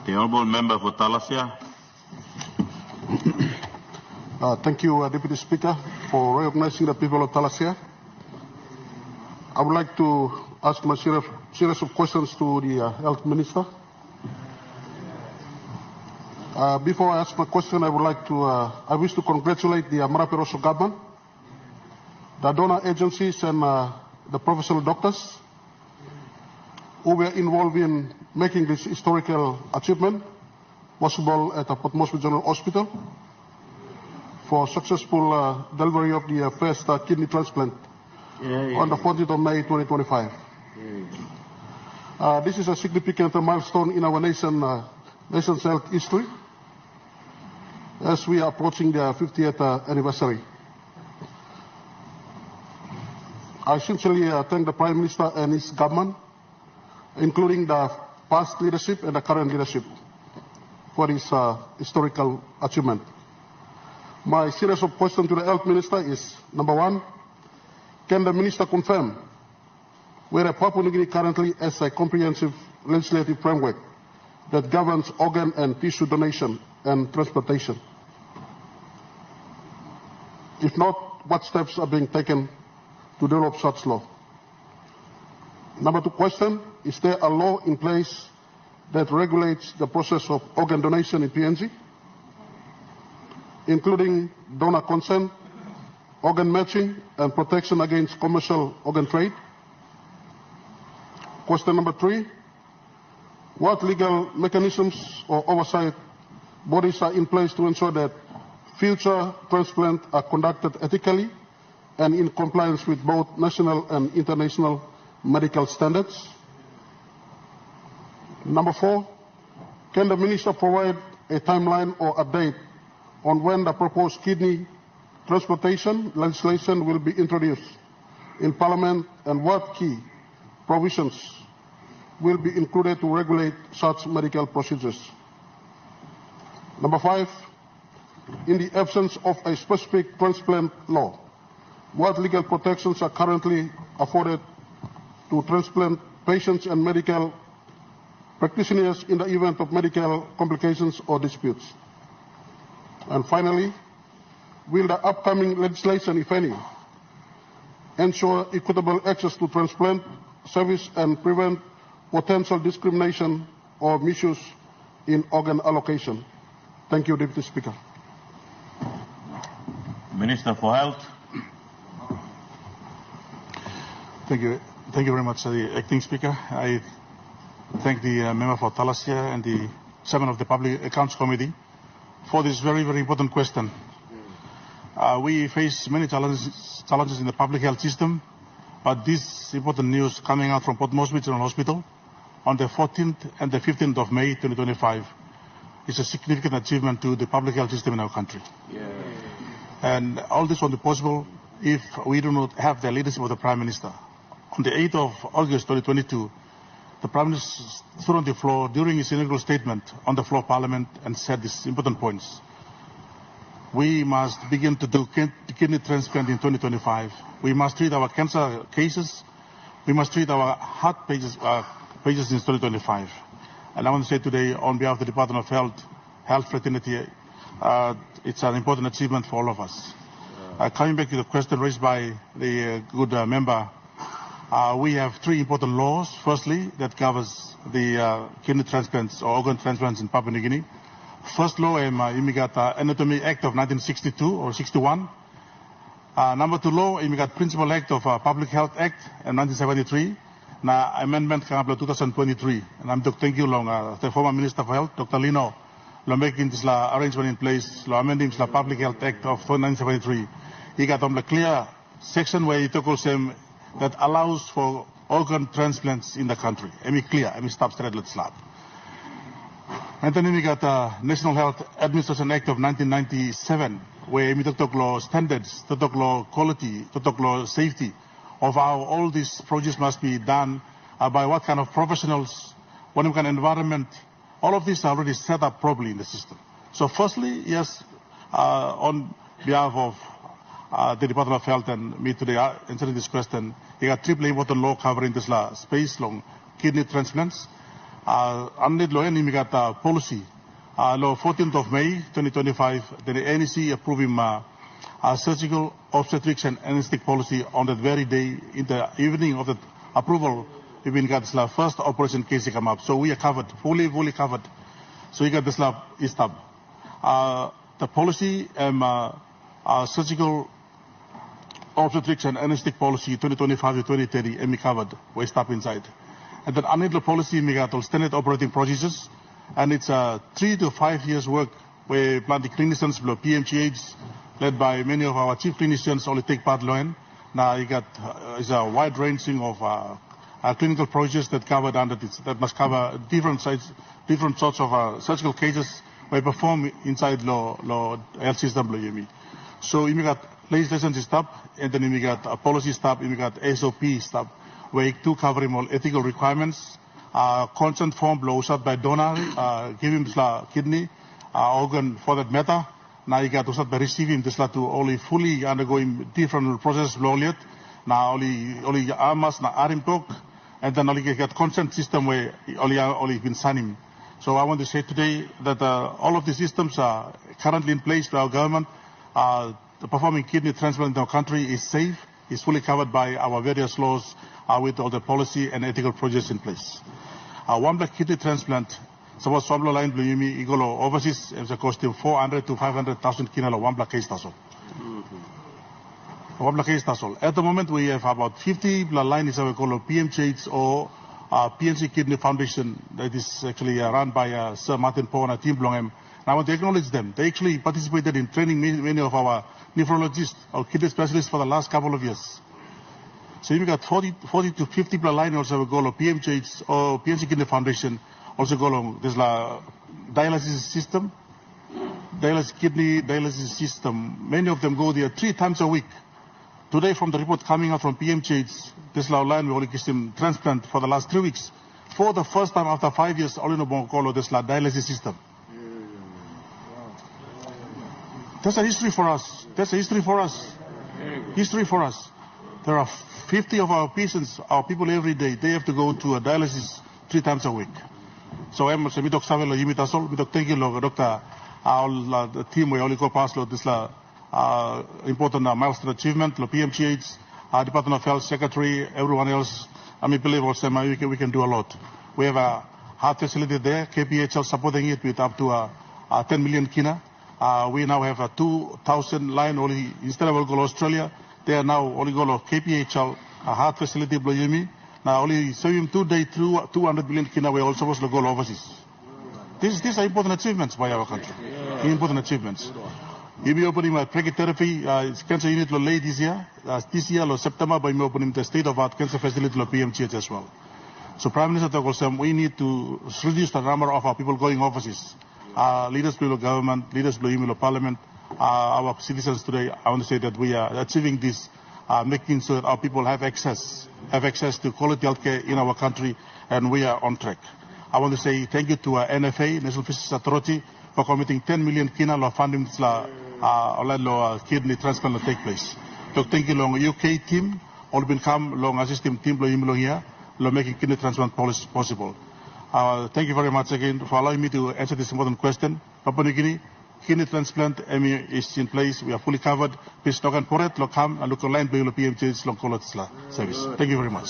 The Honourable Member for Talasea. Thank you, Deputy Speaker, for recognizing the people of Talasea. I would like to ask my series of questions to the Health Minister. Before I ask my question, I wish to congratulate the Maraperoso government, the donor agencies, and the professional doctors who were involved in making this historical achievement possible at the Port Moresby General Hospital for successful delivery of the first kidney transplant on the 14th of May 2025. This is a significant milestone in our nation's health history as we are approaching the 50th anniversary. I sincerely thank the Prime Minister and his government, including the past leadership and the current leadership, for this historical achievement. My series of questions to the Health Minister is, number one, can the Minister confirm whether Papua New Guinea currently has a comprehensive legislative framework that governs organ and tissue donation and transplantation? If not, what steps are being taken to develop such law? Number two question, is there a law in place that regulates the process of organ donation in PNG, including donor consent, organ matching, and protection against commercial organ trade? Question number three, what legal mechanisms or oversight bodies are in place to ensure that future transplants are conducted ethically and in compliance with both national and international medical standards? Number four, can the Minister provide a timeline or update on when the proposed kidney transplantation legislation will be introduced in Parliament and what key provisions will be included to regulate such medical procedures? Number five, in the absence of a specific transplant law, what legal protections are currently afforded to transplant patients and medical practitioners in the event of medical complications or disputes? And finally, will the upcoming legislation, if any, ensure equitable access to transplant service and prevent potential discrimination or misuse in organ allocation? Thank you, Deputy Speaker. Minister for Health. Thank you very much, the Acting Speaker. I thank the member for Talasea and the chairman of the Public Accounts Committee for this very, very important question. We face many challenges in the public health system, but this important news coming out from Port Moresby General Hospital on the 14th and the 15th of May 2025 is a significant achievement to the public health system in our country. And all this won't be possible if we do not have the leadership of the Prime Minister. On the 8th of August 2022, the Prime Minister stood on the floor during his inaugural statement on the floor of Parliament and said these important points. We must begin to do kidney transplant in 2025. We must treat our cancer cases. We must treat our heart patients in 2025. And I want to say today, on behalf of the Department of Health Fraternity, it's an important achievement for all of us. Coming back to the question raised by the good member, we have three important laws. Firstly, that covers the kidney transplants or organ transplants in Papua New Guinea. First law, Immigrant Anatomy Act of 1962 or 61. Number two law, Immigrant Principal Act of Public Health Act in 1973. Na amendment kang 2023. And I'm thank you long, the former Minister for Health, Dr. Lino, making this arrangement in place, amending the Public Health Act of 1973. He got a clear section where he took them that allows for organ transplants in the country. Clear, stop straight, let's slap. And then we got National Health Administration Act of 1997, where we talk law standards, talk law quality, talk law safety of how all these projects must be done, by what kind of professionals, what kind of environment. All of these are already set up properly in the system. So firstly, yes, on behalf of the Department of Health and me today answering this question, we got triple important law covering this space long kidney transplants. Unled law and imigat policy. Law 14th of May 2025, the NEC approving surgical obstetrics and anesthetic policy on that very day in the evening of the approval. We've been got this first operation case come up, so we are covered, fully covered. So we got this East Hub. The policy and surgical obstetrics and anesthetic policy 2025 to 2030, and we covered West Hub inside. And then unled policy we got all standard operating procedures, and it's 3 to 5 years work where plenty clinicians, PMGH, led by many of our chief clinicians, only take part in. Now you got is a wide ranging of clinical procedures that covered under this, that must cover different sites, different sorts of surgical cases we perform inside law health system. So we got legislation step, and then we got a policy step, we got SOP step, where to cover all ethical requirements, consent form used by donor, give him kidney, organ for that matter. Now you got to start by receiving this to only fully undergoing different process yet. Now only amas na arim talk, and then only get consent system where only been signing. So I want to say today that all of the systems are currently in place by our government. The performing kidney transplant in our country is safe, is fully covered by our various laws with all the policy and ethical projects in place. One black kidney transplant, suppose Swamlo line blue yumi igolo overseas, it's costing 400 to 500,000 kina one black case tasol. One black case tasol. At the moment we have about 50 line is our called PMGH or PNC Kidney Foundation that is actually run by Sir Martin Poe and Team Blongem. And I want to acknowledge them. They actually participated in training many of our nephrologists or kidney specialists for the last couple of years. So we got 40 to 50 line also go to PMGH or PNC Kidney Foundation, also go along this dialysis system, kidney dialysis system. Many of them go there 3 times a week. Today, from the report coming out from PMGH, this line we only give them transplant for the last 3 weeks. For the first time after 5 years, only no call this dialysis system. That's a history for us. That's a history for us. History for us. There are 50 of our patients, our people every day, they have to go to a dialysis 3 times a week. So I'm saying, thank you, Doctor. Our team, we only go past this important milestone achievement, the PMGH, Department of Health Secretary, everyone else. I believe also we can do a lot. We have a heart facility there, KPHL supporting it with up to 10 million kina. We now have a 2,000 line only, instead of go to Australia, they are now only go to KPHL, a heart facility, Bloyumi. Now only serving 2 days through 200 million kina, we are also supposed to go overseas. These are important achievements by our country. Important achievements. We will opening my brachytherapy cancer unit late this year September, but we opening the state-of-art cancer facility PMGH as well. So Prime Minister Togolsam, we need to reduce the number of our people going overseas. Leaders below government, leaders below Parliament, our citizens today. I want to say that we are achieving this, making sure that our people have access to quality healthcare in our country, and we are on track. I want to say thank you to NFA, National Fisheries Authority, for committing 10 million kina funding kidney transplant will take place. So thank you long UK team, all been come long assisting team here, making kidney transplant policy possible. Thank you very much again for allowing me to answer this important question. Papua New Guinea, kidney transplant is in place. We are fully covered. Please look and pour it, look come and look online, PMGH, long call service. Thank you very much.